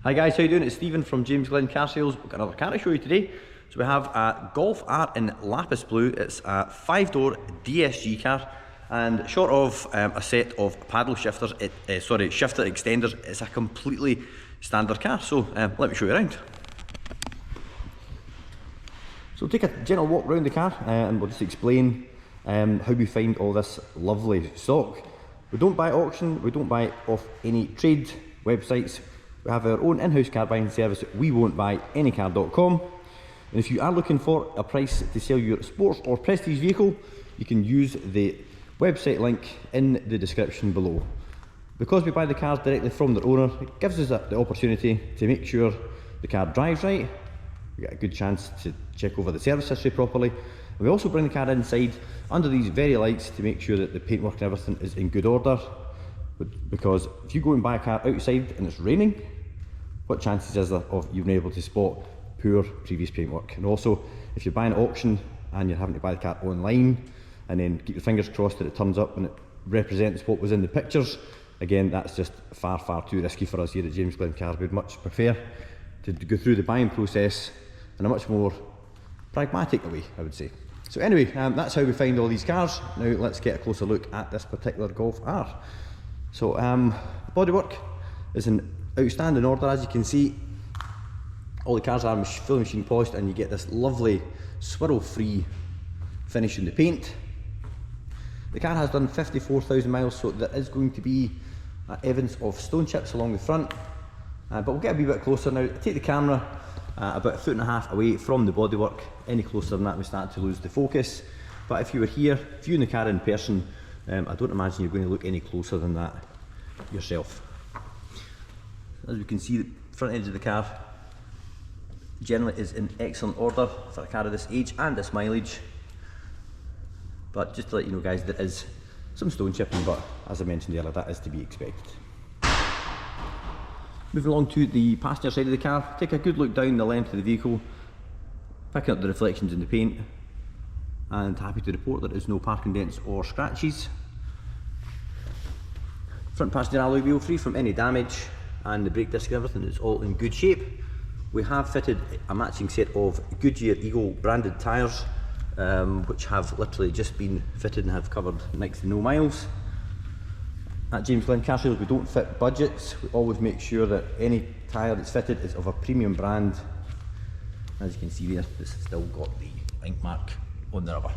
Hi guys, how you doing? It's Stephen from Glen Car Sales. We've got another car to show you today. So we have a Golf R in lapis blue. It's a 5-door DSG car, and short of a set of paddle shifters, shifter extenders, it's a completely standard car. So let me show you around. So take a gentle walk around the car and we'll just explain how we find all this lovely stock. We don't buy at auction, we don't buy off any trade websites. We have our own in-house car buying service, wewon'tbuyanycar.com. And if you are looking for a price to sell your sports or prestige vehicle, you can use the website link in the description below. Because we buy the cars directly from their owner, it gives us the opportunity to make sure the car drives right. We get a good chance to check over the service history properly. And we also bring the car inside under these very lights to make sure that the paintwork and everything is in good order. Because if you go and buy a car outside and it's raining, what chances is there of you being able to spot poor previous paintwork? And also, if you're buying at auction and you're having to buy the car online and then keep your fingers crossed that it turns up and it represents what was in the pictures, again, that's just far too risky for us here at Glen Cars. We'd much prefer to go through the buying process in a much more pragmatic way, I would say. So anyway, that's how we find all these cars. Now let's get a closer look at this particular Golf R. So bodywork is in outstanding order. As you can see, all the cars are fully machine polished and you get this lovely swirl free finish in the paint. The car has done 54,000 miles, so there is going to be evidence of stone chips along the front, but we'll get a wee bit closer now. Take the camera about 1.5 feet away from the bodywork. Any closer than that we start to lose the focus, but if you were here viewing the car in person, I don't imagine you're going to look any closer than that yourself. As you can see, the front edge of the car generally is in excellent order for a car of this age and this mileage. But just to let you know guys, there is some stone chipping, but as I mentioned earlier, that is to be expected. Moving along to the passenger side of the car, take a good look down the length of the vehicle, picking up the reflections in the paint, and happy to report there is no parking dents or scratches. Front passenger alloy wheel free from any damage, and the brake disc and everything is all in good shape. We have fitted a matching set of Goodyear Eagle branded tyres, which have literally just been fitted and have covered next to no miles. At Glen Car Sales we don't fit budgets, we always make sure that any tyre that's fitted is of a premium brand. As you can see there, it's still got the ink mark on the rubber.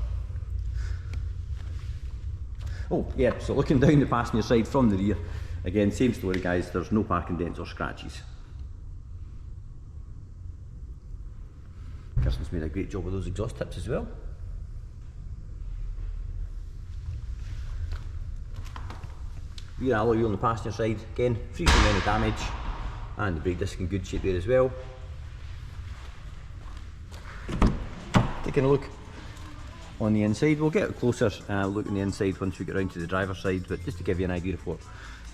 Oh yeah, so looking down the passenger side from the rear, again, same story guys, there's no parking dents or scratches. Kirsten's made a great job with those exhaust tips as well. Rear alloy wheel on the passenger side, again, free from any damage, and the brake disc in good shape there as well. Taking a look on the inside, we'll get a closer look on the inside once we get around to the driver's side, but just to give you an idea of what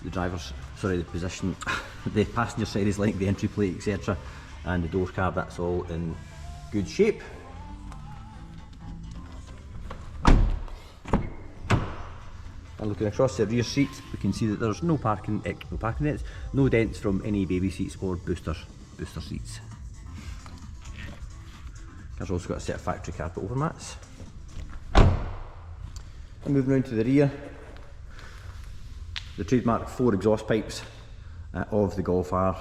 the position, the passenger side is like, the entry plate, etc., and the door card, that's all in good shape. And looking across the rear seat, we can see that there's no parking dents, no dents from any baby seats or booster seats. Car's also got a set of factory carpet overmats. And moving round to the rear, the trademark 4 exhaust pipes of the Golf R.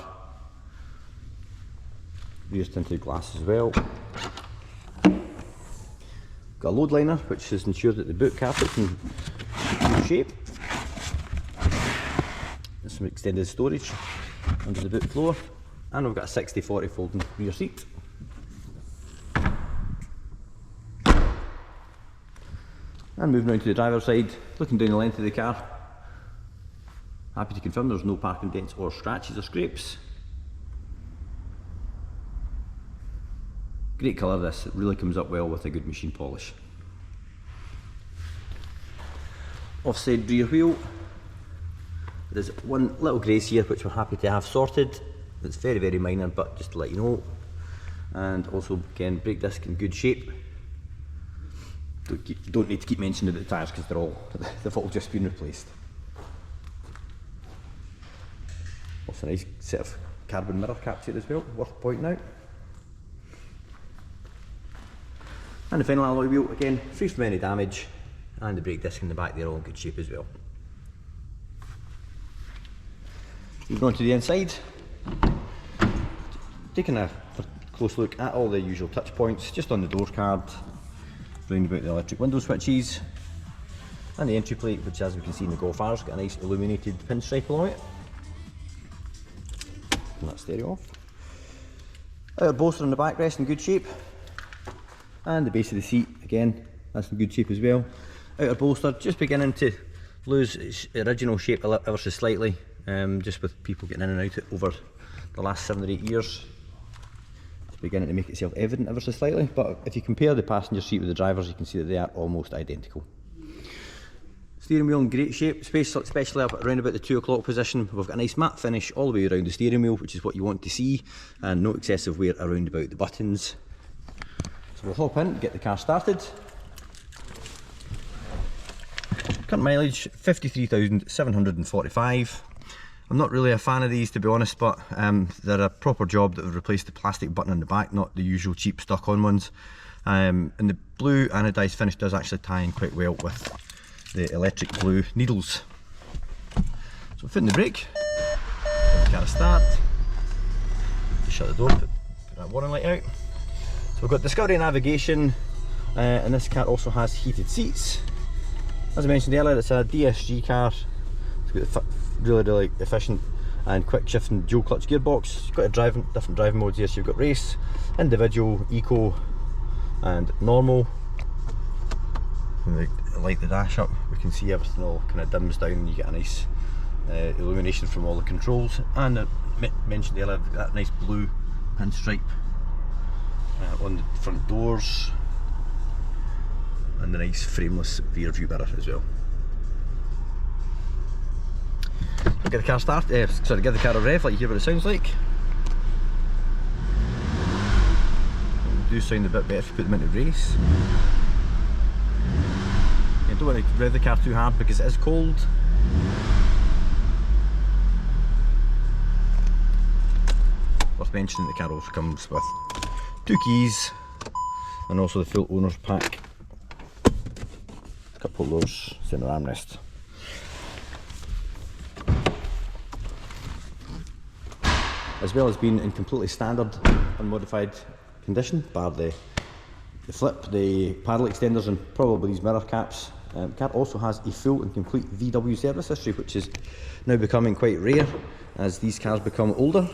Rear tinted glass as well. Got a load liner which has ensured that the boot carpet's in good shape. There's some extended storage under the boot floor, and we've got a 60/40 folding rear seat. And moving on to the driver's side, looking down the length of the car, happy to confirm there's no parking dents or scratches or scrapes. Great colour this, it really comes up well with a good machine polish. Offside rear wheel, there's one little grace here which we're happy to have sorted. It's very minor, but just to let you know. And also again, brake disc in good shape. Don't need to keep mentioning the tyres because they've all just been replaced. Also a nice set of carbon mirror caps here as well, worth pointing out. And the final alloy wheel, again, free from any damage, and the brake disc in the back there all in good shape as well. Moving on to the inside, taking a close look at all the usual touch points, just on the door card, round about the electric window switches, and the entry plate, which as we can see in the Golf R's got a nice illuminated pinstripe along it. And that stereo off. Outer bolster on the backrest in good shape, and the base of the seat, again, that's in good shape as well. Outer bolster just beginning to lose its original shape ever so slightly, just with people getting in and out over the last 7 or 8 years. It's beginning to make itself evident ever so slightly, but if you compare the passenger seat with the driver's, you can see that they are almost identical. Steering wheel in great shape, especially up around about the 2 o'clock position. We've got a nice matte finish all the way around the steering wheel, which is what you want to see, and no excessive wear around about the buttons. So we'll hop in, get the car started. Current mileage 53,745. I'm not really a fan of these, to be honest, but they're a proper job that would replace the plastic button on the back, not the usual cheap stuck on ones. And the blue anodised finish does actually tie in quite well with the electric blue needles. So foot in the brake, give the car a start, just shut the door, put that warning light out. So we've got Discovery navigation, and this car also has heated seats. As I mentioned earlier, it's a DSG car. It's got a really efficient and quick shifting dual clutch gearbox. You've got different driving modes here, so you've got race, individual, eco and normal. When we light the dash up, we can see everything all kind of dims down, and you get a nice illumination from all the controls. And I mentioned earlier, that nice blue pinstripe on the front doors, and the nice frameless rear view mirror as well. So get the car started, give the car a rev, let you hear what it sounds like. They do sound a bit better if you put them into race. You don't want to rev the car too hard because it is cold. Worth mentioning, the car also comes with 2 keys and also the full owner's pack. Cup holders, centre armrest. As well as being in completely standard, unmodified condition, bar the flip, the paddle extenders and probably these mirror caps. The car also has a full and complete VW service history, which is now becoming quite rare as these cars become older.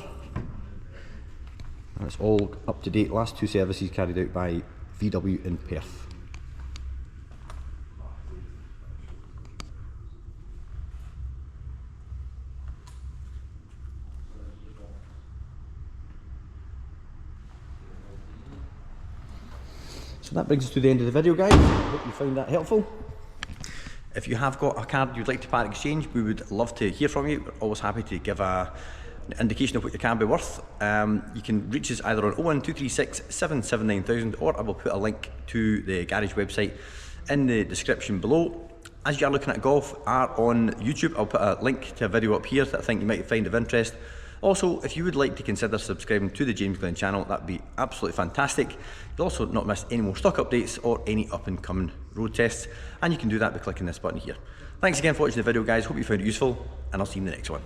And it's all up to date, last 2 services carried out by VW in Perth. So that brings us to the end of the video, guys. I hope you found that helpful. If you have got a car you'd like to part exchange, we would love to hear from you. We're always happy to give an indication of what your car can be worth. You can reach us either on 01236 779,000, or I will put a link to the garage website in the description below. As you are looking at Golf R on YouTube, I'll put a link to a video up here that I think you might find of interest. Also, if you would like to consider subscribing to the James Glen channel, that'd be absolutely fantastic. You'll also not miss any more stock updates or any up and coming road tests, and you can do that by clicking this button here. Thanks again for watching the video, guys. Hope you found it useful, and I'll see you in the next one.